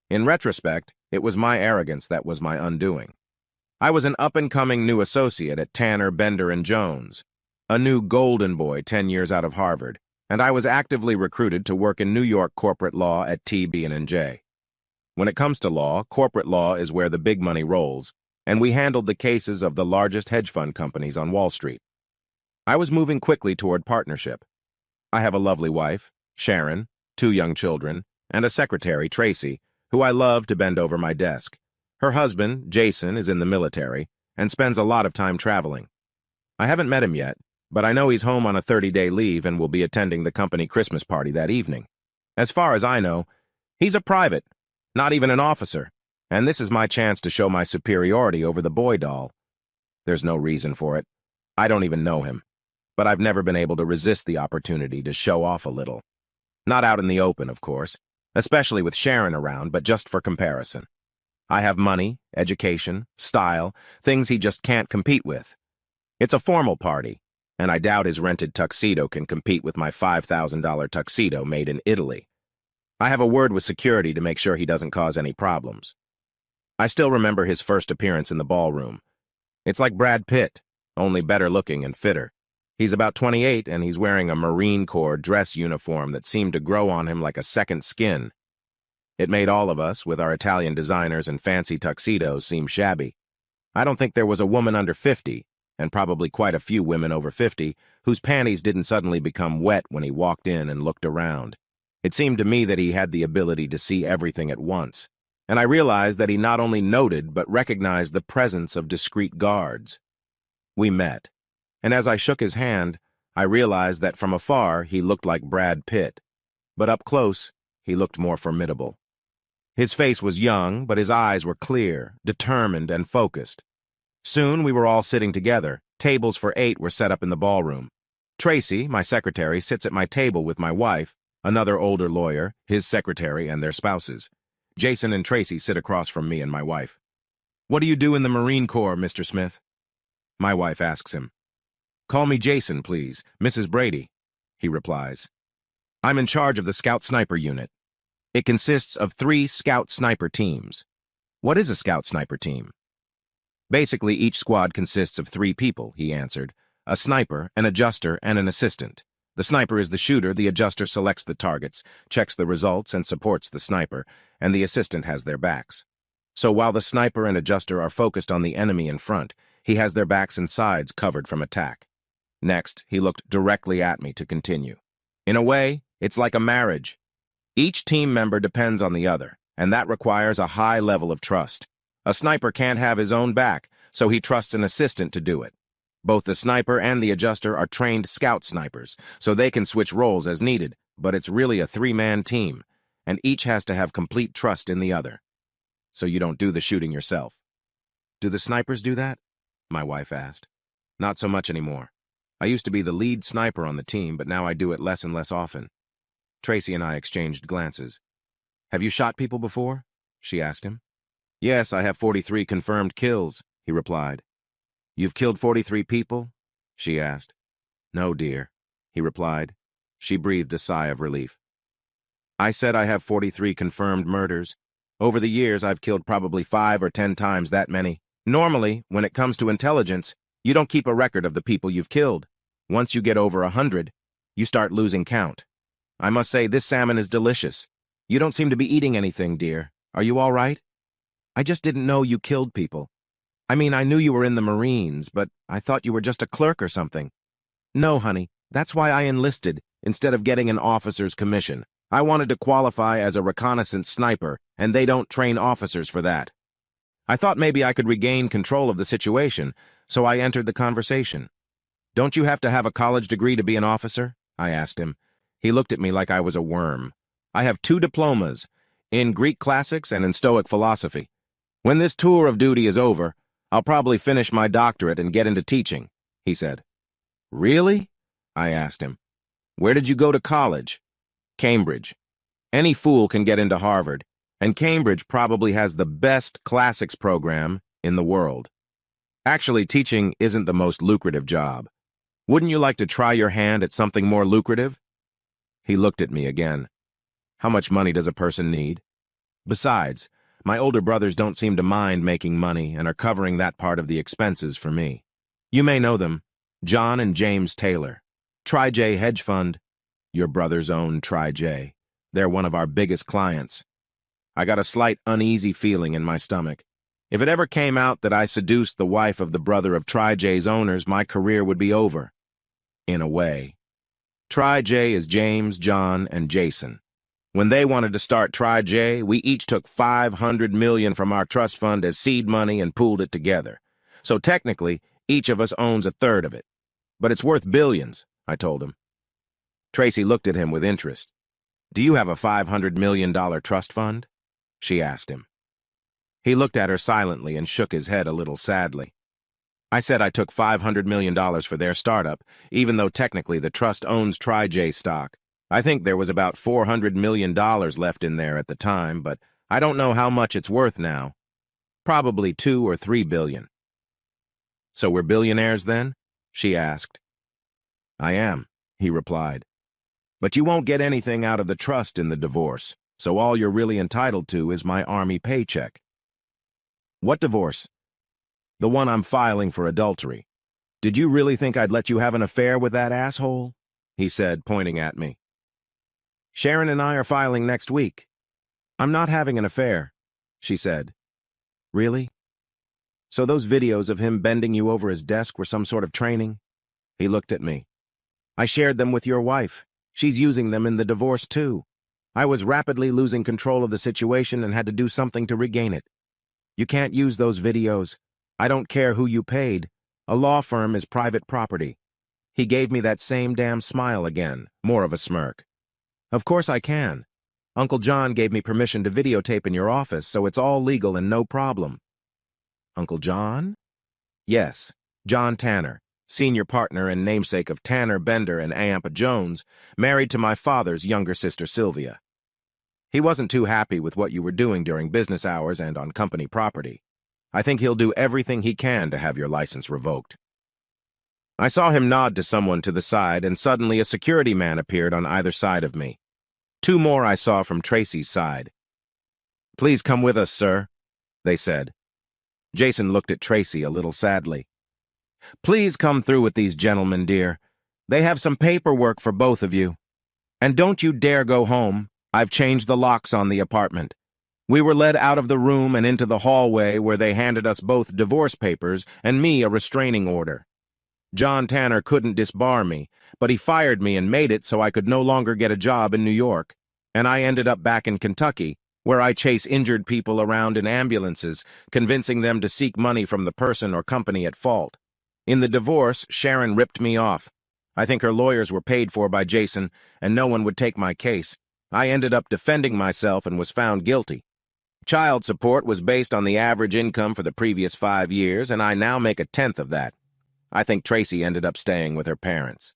In retrospect, it was my arrogance that was my undoing. I was an up-and-coming new associate at Tanner, Bender & Jones, a new golden boy 10 years out of Harvard, and I was actively recruited to work in New York corporate law at TB&J. When it comes to law, corporate law is where the big money rolls, and we handled the cases of the largest hedge fund companies on Wall Street. I was moving quickly toward partnership. I have a lovely wife, Sharon, 2 young children, and a secretary, Tracy, who I love to bend over my desk. Her husband, Jason, is in the military and spends a lot of time traveling. I haven't met him yet, but I know he's home on a 30-day leave and will be attending the company Christmas party that evening. As far as I know, he's a private, not even an officer, and this is my chance to show my superiority over the boy doll. There's no reason for it. I don't even know him, but I've never been able to resist the opportunity to show off a little. Not out in the open, of course, especially with Sharon around, but just for comparison. I have money, education, style, things he just can't compete with. It's a formal party, and I doubt his rented tuxedo can compete with my $5,000 tuxedo made in Italy. I have a word with security to make sure he doesn't cause any problems. I still remember his first appearance in the ballroom. It's like Brad Pitt, only better looking and fitter. He's about 28, and he's wearing a Marine Corps dress uniform that seemed to grow on him like a second skin. It made all of us, with our Italian designers and fancy tuxedos, seem shabby. I don't think there was a woman under 50, and probably quite a few women over 50, whose panties didn't suddenly become wet when he walked in and looked around. It seemed to me that he had the ability to see everything at once, and I realized that he not only noted but recognized the presence of discreet guards. We met, and as I shook his hand, I realized that from afar he looked like Brad Pitt, but up close he looked more formidable. His face was young, but his eyes were clear, determined, and focused. Soon we were all sitting together. Tables for 8 were set up in the ballroom. Tracy, my secretary, sits at my table with my wife, another older lawyer, his secretary, and their spouses. Jason and Tracy sit across from me and my wife. "What do you do in the Marine Corps, Mr. Smith?" My wife asks him. "Call me Jason, please, Mrs. Brady," he replies. "I'm in charge of the Scout Sniper Unit. It consists of 3 Scout Sniper teams." "What is a Scout Sniper team?" "Basically, each squad consists of 3 people," he answered. "A sniper, an adjuster, and an assistant. The sniper is the shooter, the adjuster selects the targets, checks the results, and supports the sniper, and the assistant has their backs. So while the sniper and adjuster are focused on the enemy in front, he has their backs and sides covered from attack." Next, he looked directly at me to continue. "In a way, it's like a marriage. Each team member depends on the other, and that requires a high level of trust. A sniper can't have his own back, so he trusts an assistant to do it. Both the sniper and the adjuster are trained scout snipers, so they can switch roles as needed, but it's really a 3-man team, and each has to have complete trust in the other. So you don't do the shooting yourself." "Do the snipers do that?" my wife asked. "Not so much anymore. I used to be the lead sniper on the team, but now I do it less and less often." Tracy and I exchanged glances. "Have you shot people before?" she asked him. "Yes, I have 43 confirmed kills," he replied. "You've killed 43 people?" she asked. "No, dear," he replied. She breathed a sigh of relief. "I said I have 43 confirmed murders. Over the years, I've killed probably 5 or 10 times that many. Normally, when it comes to intelligence, you don't keep a record of the people you've killed. Once you get over 100, you start losing count. I must say, this salmon is delicious. You don't seem to be eating anything, dear. Are you all right?" "I just didn't know you killed people. I mean, I knew you were in the Marines, but I thought you were just a clerk or something." "No, honey, that's why I enlisted, instead of getting an officer's commission. I wanted to qualify as a reconnaissance sniper, and they don't train officers for that. I thought maybe I could regain control of the situation, so I entered the conversation. "Don't you have to have a college degree to be an officer?" I asked him. He looked at me like I was a worm. "I have 2 diplomas, in Greek classics and in Stoic philosophy. When this tour of duty is over, I'll probably finish my doctorate and get into teaching," he said. "Really?" I asked him. "Where did you go to college?" "Cambridge. Any fool can get into Harvard, and Cambridge probably has the best classics program in the world. Actually, teaching isn't the most lucrative job. Wouldn't you like to try your hand at something more lucrative?" He looked at me again. "How much money does a person need?" Besides, my older brothers don't seem to mind making money and are covering that part of the expenses for me. You may know them, John and James Taylor. TriJ Hedge Fund. Your brothers own TriJ. They're one of our biggest clients. I got a slight uneasy feeling in my stomach. If it ever came out that I seduced the wife of the brother of TriJ's owners, my career would be over. In a way. TriJ is James, John, and Jason. When they wanted to start TriJ, we each took $500 million from our trust fund as seed money and pooled it together. So technically, each of us owns a third of it. But it's worth billions, I told him. Tracy looked at him with interest. Do you have a $500 million trust fund? She asked him. He looked at her silently and shook his head a little sadly. I said I took $500 million for their startup, even though technically the trust owns TriJ stock. I think there was about $400 million left in there at the time, but I don't know how much it's worth now. Probably 2 or 3 billion. So we're billionaires then? She asked. I am, he replied. But you won't get anything out of the trust in the divorce, so all you're really entitled to is my army paycheck. What divorce? The one I'm filing for adultery. Did you really think I'd let you have an affair with that asshole? He said, pointing at me. Sharon and I are filing next week. I'm not having an affair, she said. Really? So those videos of him bending you over his desk were some sort of training? He looked at me. I shared them with your wife. She's using them in the divorce too. I was rapidly losing control of the situation and had to do something to regain it. You can't use those videos. I don't care who you paid. A law firm is private property. He gave me that same damn smile again, more of a smirk. Of course I can. Uncle John gave me permission to videotape in your office, so it's all legal and no problem. Uncle John? Yes, John Tanner, senior partner and namesake of Tanner Bender and Amp Jones, married to my father's younger sister Sylvia. He wasn't too happy with what you were doing during business hours and on company property. I think he'll do everything he can to have your license revoked. I saw him nod to someone to the side, and suddenly a security man appeared on either side of me. 2 more I saw from Tracy's side. Please come with us, sir, they said. Jason looked at Tracy a little sadly. Please come through with these gentlemen, dear. They have some paperwork for both of you. And don't you dare go home. I've changed the locks on the apartment. We were led out of the room and into the hallway where they handed us both divorce papers and me a restraining order. John Tanner couldn't disbar me, but he fired me and made it so I could no longer get a job in New York, and I ended up back in Kentucky, where I chase injured people around in ambulances, convincing them to seek money from the person or company at fault. In the divorce, Sharon ripped me off. I think her lawyers were paid for by Jason, and no one would take my case. I ended up defending myself and was found guilty. Child support was based on the average income for the previous 5 years, and I now make 1/10 of that. I think Tracy ended up staying with her parents.